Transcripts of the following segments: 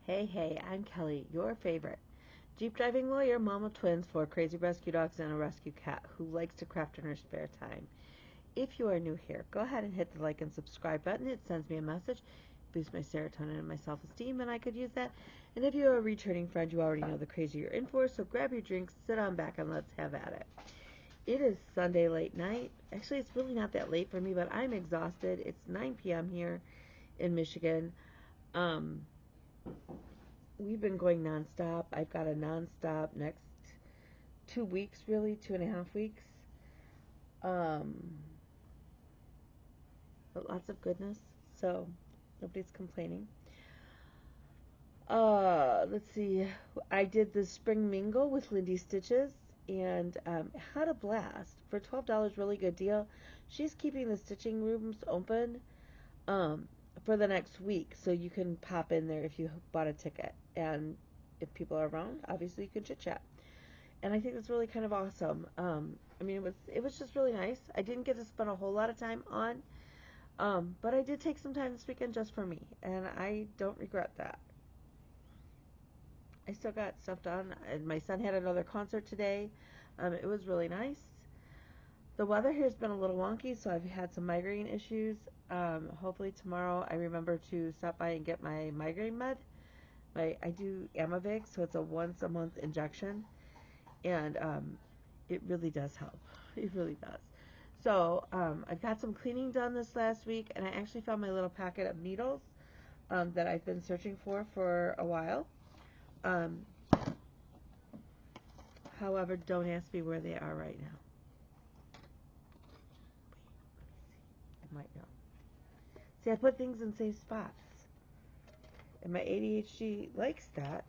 Hey, I'm Kelly, your favorite Jeep driving lawyer, mom of twins, four crazy rescue dogs, and a rescue cat who likes to craft in her spare time. If you are new here, go ahead and hit the like and subscribe button. It sends me a message, boosts my serotonin and my self-esteem, and I could use that. And if you're a returning friend, you already know the crazy you're in for, so grab your drinks, sit on back, and let's have at it. It is Sunday late night. Actually, it's really not that late for me, but I'm exhausted. It's 9 p.m. here in Michigan. Um, we've been going nonstop. I've got a nonstop next 2 weeks, really, 2.5 weeks. But lots of goodness, so nobody's complaining. Let's see. I did the spring mingle with Lindy Stitches and had a blast for $12. Really good deal. She's keeping the stitching rooms open um, for the next week, so you can pop in there if you bought a ticket. And if people are around, obviously you can chit chat. And I think that's really kind of awesome. I mean, it was just really nice. I didn't get to spend a whole lot of time on, but I did take some time this weekend just for me, and I don't regret that. I still got stuff done, and my son had another concert today. It was really nice. The weather here has been a little wonky, so I've had some migraine issues. Hopefully tomorrow I remember to stop by and get my migraine med. I do Amavig, so it's a once a month injection, and it really does help. It really does. So I've got some cleaning done this last week, and I actually found my little packet of needles that I've been searching for a while. Um, However, don't ask me where they are right now. I might know. See, I put things in safe spots. And my ADHD likes that.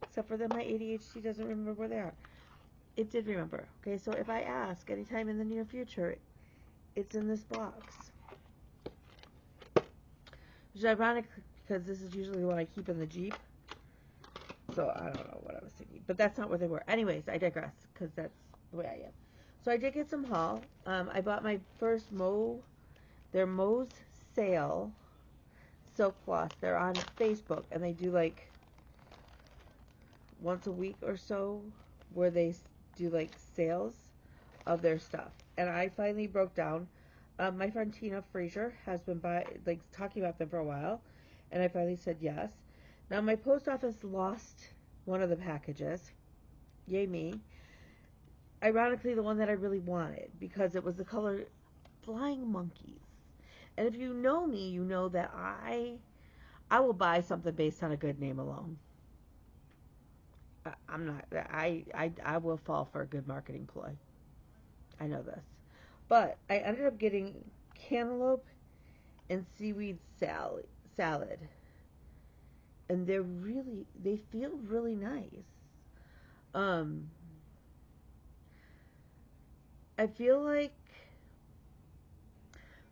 Except for that my ADHD doesn't remember where they are. It did remember. Okay, so if I ask anytime in the near future, it's in this box. Which is ironic because this is usually what I keep in the Jeep. So I don't know what I was thinking. But that's not where they were. Anyways, I digress because that's the way I am. So I did get some haul. I bought my first their Moe's sale silk floss. They're on Facebook and they do like once a week or so where they do like sales of their stuff. And I finally broke down. My friend Tina Frazier has been talking about them for a while, and I finally said yes. Now my post office lost one of the packages. Yay me. Ironically, the one that I really wanted because it was the color Flying Monkeys. And if you know me, you know that I will buy something based on a good name alone. I'm not. I will fall for a good marketing ploy. I know this, but I ended up getting cantaloupe and seaweed salad, and they feel really nice. Um, I feel like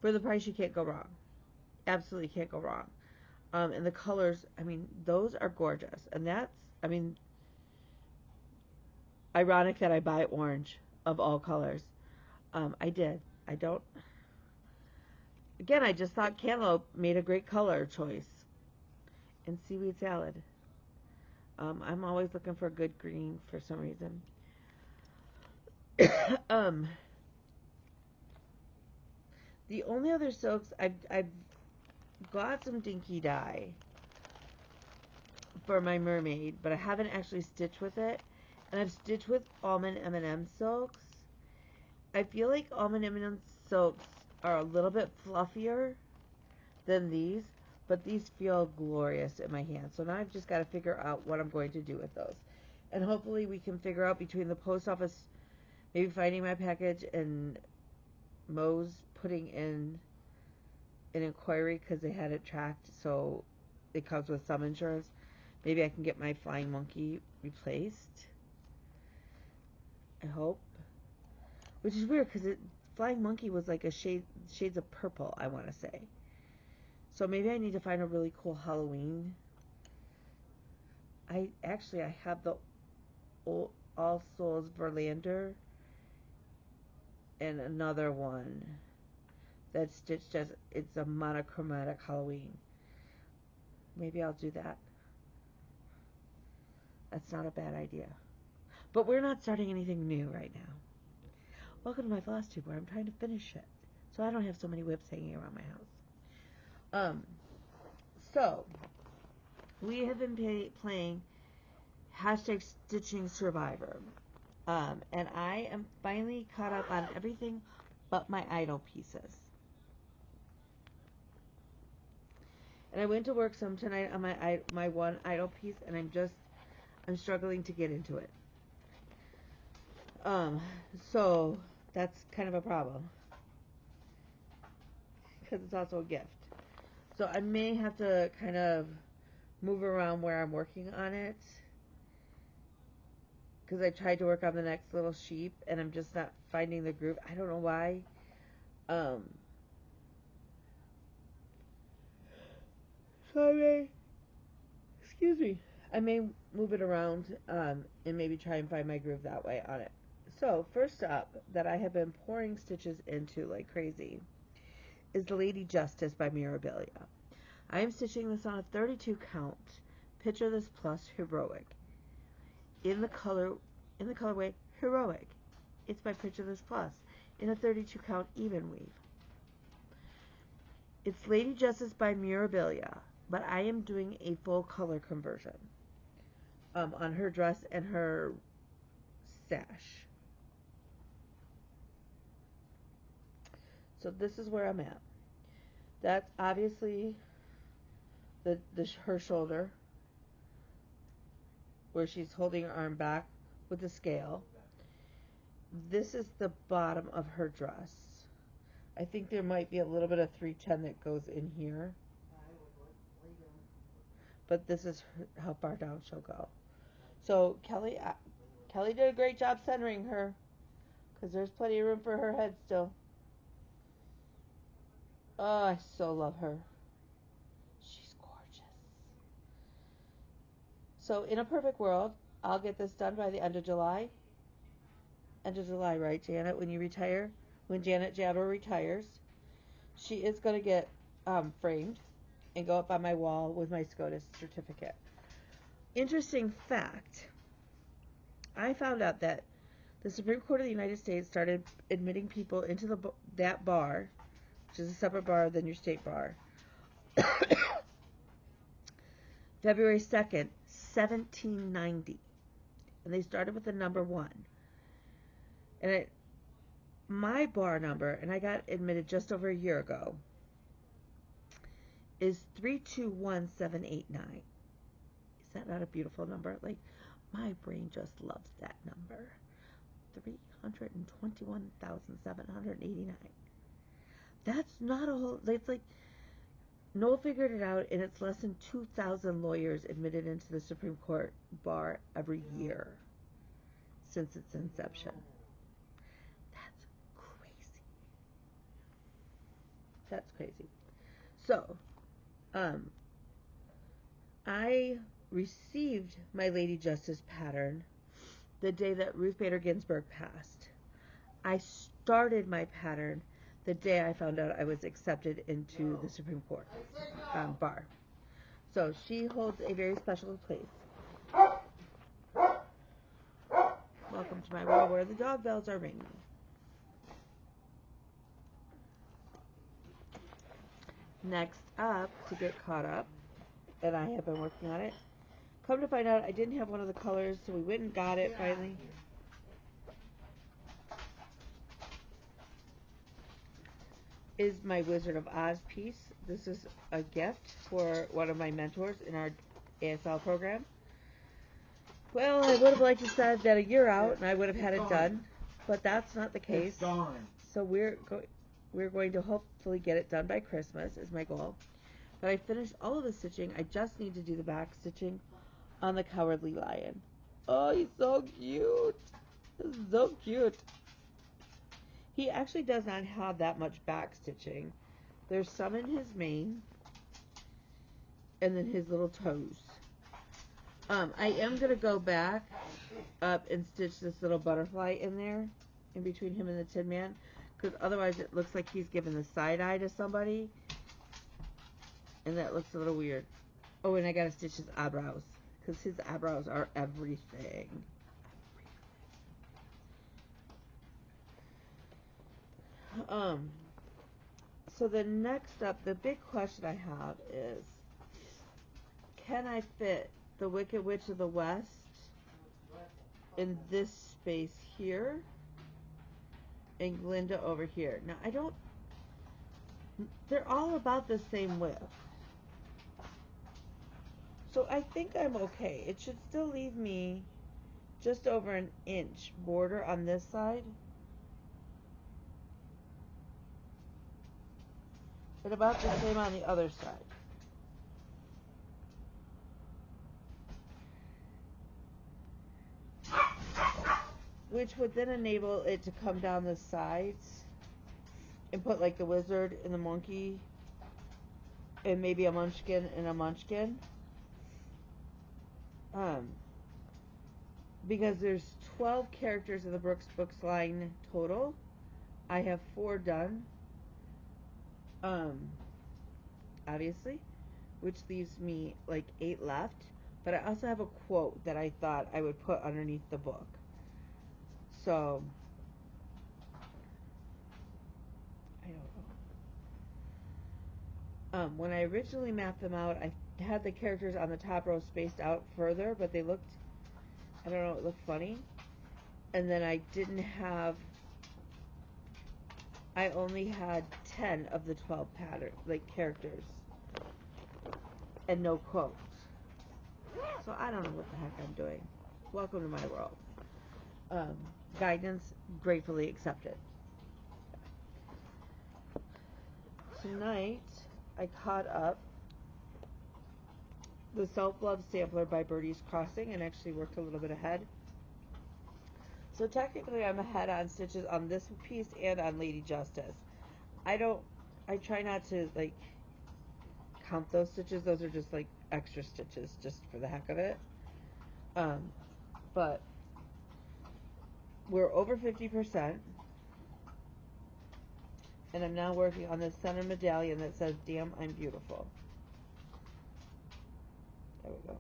for the price you can't go wrong. Absolutely can't go wrong. And the colors, I mean, those are gorgeous, and I mean, ironic that I buy orange of all colors. I did. I don't. Again, I just thought cantaloupe made a great color choice. And seaweed salad. I'm always looking for a good green for some reason. um, the only other silks I've got some dinky dye for my mermaid, but I haven't actually stitched with it. And I've stitched with almond M&M silks. I feel like almond M&M silks are a little bit fluffier than these, but these feel glorious in my hand. So now I've just got to figure out what I'm going to do with those. And hopefully we can figure out between the post office maybe finding my package and Moe's putting in an inquiry because they had it tracked, so it comes with some insurance. Maybe I can get my flying monkey replaced. I hope. Which is weird because flying monkey was like a shades of purple, I want to say. So maybe I need to find a really cool Halloween. I have the All Souls Verlander and another one that's stitched as it's a monochromatic Halloween. Maybe I'll do that. That's not a bad idea. But we're not starting anything new right now. Welcome to my Flosstube where I'm trying to finish it. So I don't have so many whips hanging around my house. So we have been playing hashtag Stitching Survivor. And I am finally caught up on everything but my idle pieces. And I went to work some tonight on my one idle piece, and I'm struggling to get into it. So that's kind of a problem because it's also a gift. So I may have to kind of move around where I'm working on it because I tried to work on the next little sheep and I'm just not finding the groove. I don't know why. So I may move it around and maybe try and find my groove that way on it. So first up that I have been pouring stitches into like crazy is the Lady Justice by Mirabilia. I am stitching this on a 32 count Picture This Plus Heroic in the colorway Heroic. It's by Picture This Plus in a 32 count even weave. It's Lady Justice by Mirabilia, but I am doing a full color conversion on her dress and her sash. So this is where I'm at. That's obviously her shoulder, where she's holding her arm back with the scale. This is the bottom of her dress. I think there might be a little bit of 310 that goes in here. But this is how far down she'll go. So Kelly did a great job centering her, because there's plenty of room for her head still. Oh, I so love her. She's gorgeous. So in a perfect world, I'll get this done by the end of July. End of July, right, Janet? When you retire? When Janet Jabber retires, she is going to get framed and go up on my wall with my SCOTUS certificate. Interesting fact, I found out that the Supreme Court of the United States started admitting people into that bar, which is a separate bar than your state bar, February 2nd, 1790. And they started with the number 1. And my bar number, and I got admitted just over a year ago, is 321789. Is that not a beautiful number? Like, my brain just loves that number. 321,789. That's not a whole... It's like... Noel figured it out, and it's less than 2,000 lawyers admitted into the Supreme Court bar every year since its inception. That's crazy. That's crazy. So, I received my Lady Justice pattern the day that Ruth Bader Ginsburg passed. I started my pattern the day I found out I was accepted into the Supreme Court bar. So she holds a very special place. Welcome to my world where the dog bells are ringing. Next up, to get caught up, and I have been working on it. Come to find out, I didn't have one of the colors, so we went and got it finally. Is my Wizard of Oz piece. This is a gift for one of my mentors in our ASL program. Well, I would have liked to have said that a year out and I would have had it done, but that's not the case. So we're going to hopefully get it done by Christmas is my goal. But I finished all of the stitching. I just need to do the back stitching on the Cowardly Lion. Oh, he's so cute. This is so cute. He actually does not have that much back stitching. There's some in his mane and then his little toes. I am going to go back up and stitch this little butterfly in there in between him and the Tin Man, because otherwise it looks like he's giving the side eye to somebody, and that looks a little weird. Oh, and I got to stitch his eyebrows because his eyebrows are everything. So the next up, the big question I have is, can I fit the Wicked Witch of the West in this space here and Glinda over here? Now, they're all about the same width. So I think I'm okay. It should still leave me just over an inch border on this side, but about the same on the other side. Which would then enable it to come down the sides and put like the wizard and the monkey and maybe a munchkin and a munchkin. Because there's 12 characters in the Brooks Books line total. I have 4 done. Obviously, which leaves me like 8 left. But I also have a quote that I thought I would put underneath the book. So, I don't know. When I originally mapped them out, I had the characters on the top row spaced out further, but they looked, I don't know, it looked funny. And then I only had 10 of the 12 characters. And no quotes. So I don't know what the heck I'm doing. Welcome to my world. Guidance gratefully accepted. Tonight, I caught up the Self-Love Sampler by Birdie's Crossing and actually worked a little bit ahead. So technically I'm ahead on stitches on this piece and on Lady Justice. I try not to like count those stitches. Those are just like extra stitches just for the heck of it. But we're over 50%. And I'm now working on this center medallion that says, "Damn, I'm beautiful." There we go.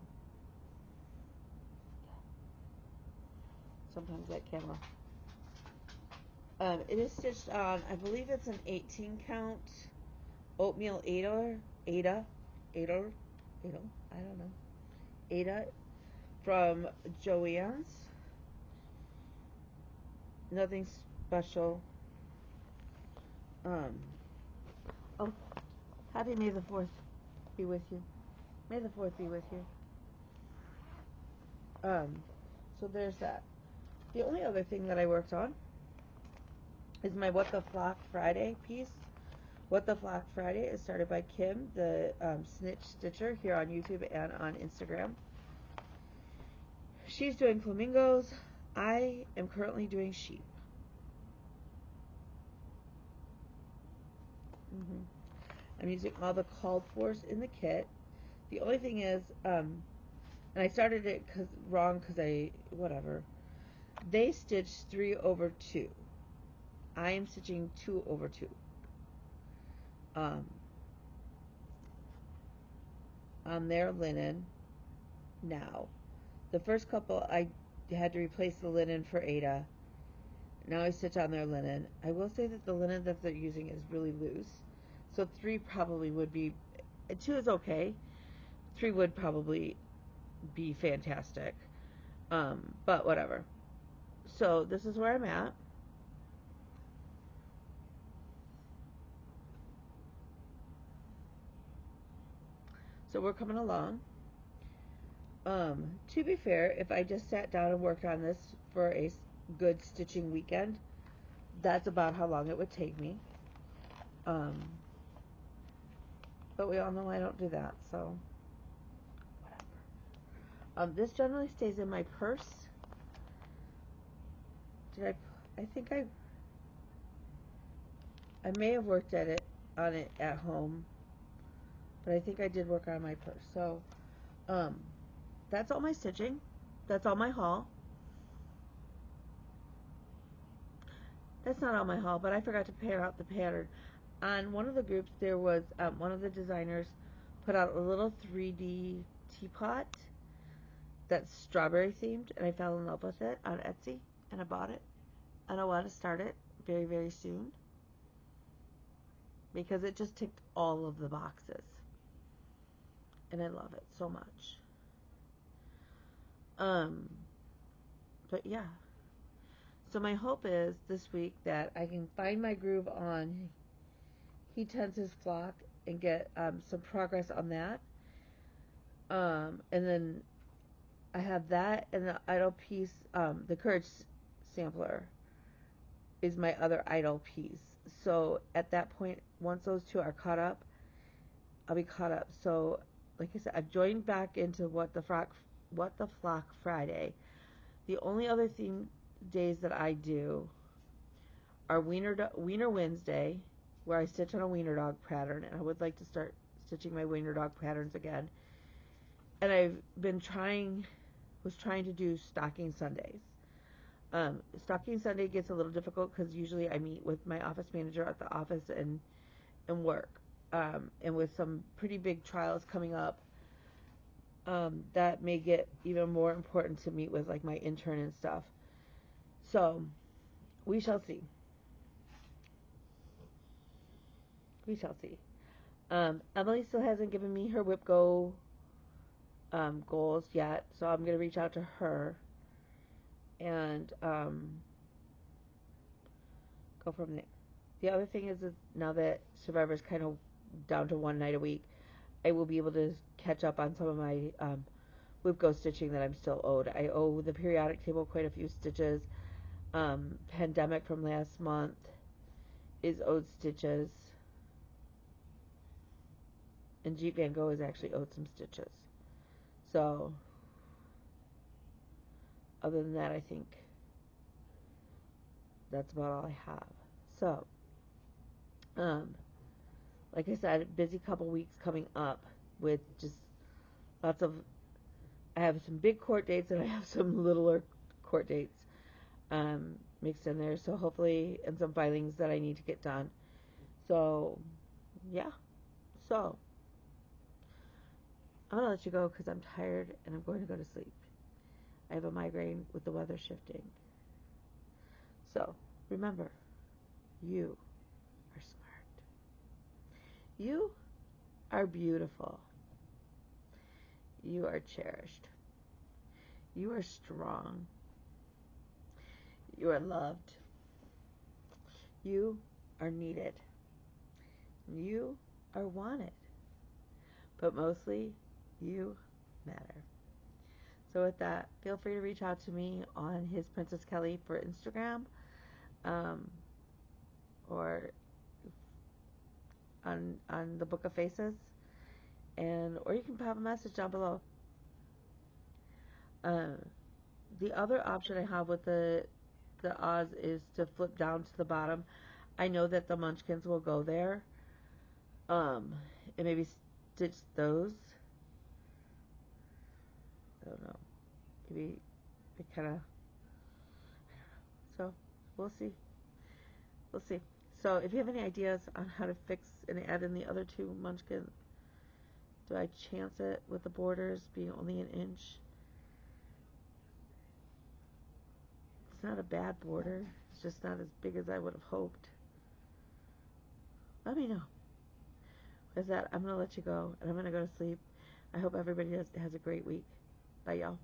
Sometimes that camera. It is stitched on, I believe it's an 18 count oatmeal Ada, I don't know, Ada from Joann's. Nothing special. Oh, happy May the 4th be with you. May the 4th be with you. So there's that. The only other thing that I worked on is my What the Flock Friday piece. What the Flock Friday is started by Kim, the Snitch Stitcher, here on YouTube and on Instagram. She's doing flamingos. I am currently doing sheep. I'm using all the called fors in the kit. The only thing is, and I started it wrong because whatever. They stitched 3/2. I am stitching 2/2. On their linen now. The first couple I had to replace the linen for Ada. Now I stitch on their linen. I will say that the linen that they're using is really loose. So 3 probably would be, 2 is okay. 3 would probably be fantastic. But whatever. So this is where I'm at. So we're coming along. To be fair, if I just sat down and worked on this for a good stitching weekend, that's about how long it would take me. But we all know I don't do that, so whatever. This generally stays in my purse. I think I may have worked on it at home, but I think I did work on my purse. So, that's all my stitching. That's all my haul. That's not all my haul, but I forgot to pair out the pattern. On one of the groups, there was one of the designers put out a little 3D teapot that's strawberry themed, and I fell in love with it on Etsy, and I bought it, and I want to start it very, very soon because it just ticked all of the boxes, and I love it so much. Um, but yeah, so my hope is this week that I can find my groove on He Tends His Flock and get some progress on that. And then I have that and the idle piece, the Courage Sampler is my other idle piece. So at that point, once those two are caught up, I'll be caught up. So like I said, I've joined back into What the Flock Friday. The only other days that I do are Wiener Wednesday, where I stitch on a wiener dog pattern, and I would like to start stitching my wiener dog patterns again. And was trying to do Stocking Sundays. Stocking Sunday gets a little difficult because usually I meet with my office manager at the office and work. And with some pretty big trials coming up, that may get even more important to meet with like my intern and stuff. So we shall see. We shall see. Emily still hasn't given me her Whip Go goals yet, so I'm going to reach out to her and go from there. The other thing is now that Survivor's kind of down to one night a week, I will be able to catch up on some of my Whip Go stitching that I'm still owed. I owe the periodic table quite a few stitches. Pandemic from last month is owed stitches. And Jeep Van Gogh is actually owed some stitches. So, other than that, I think that's about all I have. So, like I said, busy couple weeks coming up with just lots of. I have some big court dates and I have some littler court dates mixed in there. So hopefully, and some filings that I need to get done. So, yeah. So, I'm gonna let you go because I'm tired and I'm going to go to sleep. I have a migraine with the weather shifting. So, remember, you are smart. You are beautiful. You are cherished. You are strong. You are loved. You are needed. You are wanted. But mostly, you matter. So with that, feel free to reach out to me on his Princess Kelly for Instagram, or on the Book of Faces, or you can pop a message down below. The other option I have with the Oz is to flip down to the bottom. I know that the Munchkins will go there, and maybe stitch those. I don't know. Maybe it kind of. So we'll see. We'll see. So if you have any ideas on how to fix and add in the other two Munchkins, do I chance it with the borders being only an inch? It's not a bad border. It's just not as big as I would have hoped. Let me know. With that, I'm going to let you go, and I'm going to go to sleep. I hope everybody has a great week. Bye, y'all.